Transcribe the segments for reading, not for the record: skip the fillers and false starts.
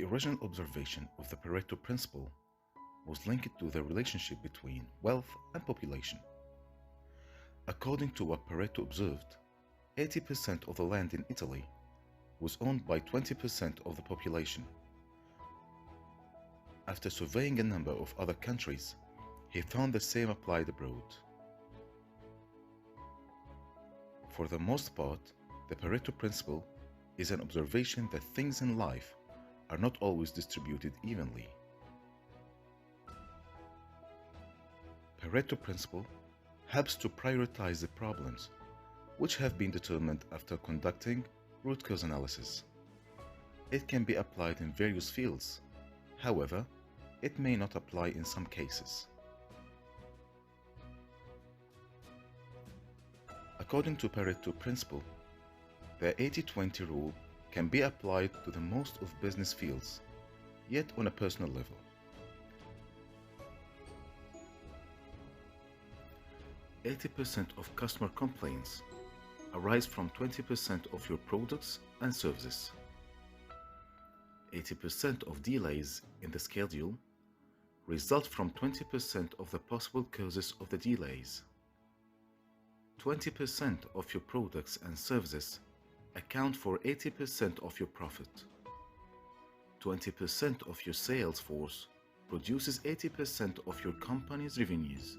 The original observation of the Pareto Principle was linked to the relationship between wealth and population. According to what Pareto observed, 80% of the land in Italy was owned by 20% of the population. After surveying a number of other countries, he found the same applied abroad. For the most part, the Pareto Principle is an observation that things in life are not always distributed evenly. Pareto Principle helps to prioritize the problems which have been determined after conducting root cause analysis. It can be applied in various fields, however, it may not apply in some cases. According to Pareto Principle, the 80-20 rule can be applied to the most of business fields, yet on a personal level. "80% of customer complaints arise from 20% of your products and services. 80% of delays in the schedule result from 20% of the possible causes of the delays. 20% of your products and services account for 80% of your profit. 20% of your sales force produces 80% of your company's revenues.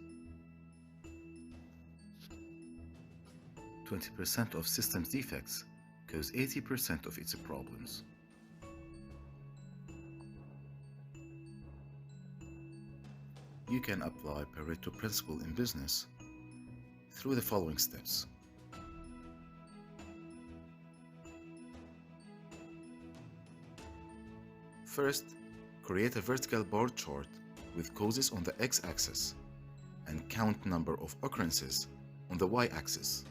20% of systems defects cause 80% of its problems. You can apply Pareto Principle in business through the following steps. First, create a vertical bar chart with causes on the x-axis and count number of occurrences on the y-axis.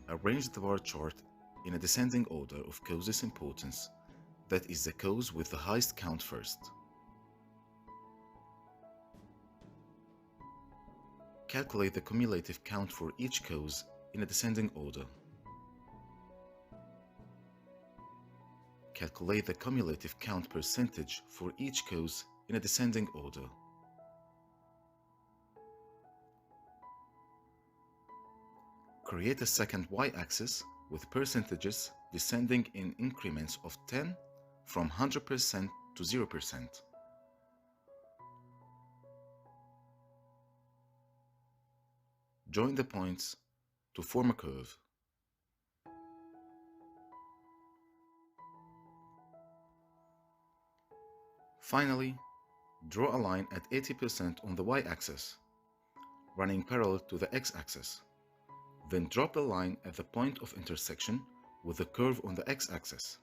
Arrange the bar chart in a descending order of causes importance, that is the cause with the highest count first. Calculate the cumulative count for each cause in a descending order. Calculate the cumulative count percentage for each cause in a descending order. Create a second y-axis with percentages descending in increments of 10 from 100% to 0%. Join the points to form a curve. Finally, draw a line at 80% on the y-axis, running parallel to the x-axis. Then drop the line at the point of intersection with the curve on the x-axis.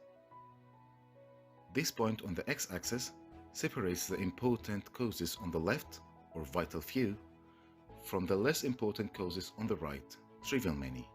This point on the x-axis separates the important causes on the left, or vital few, from the less important causes on the right, trivial many.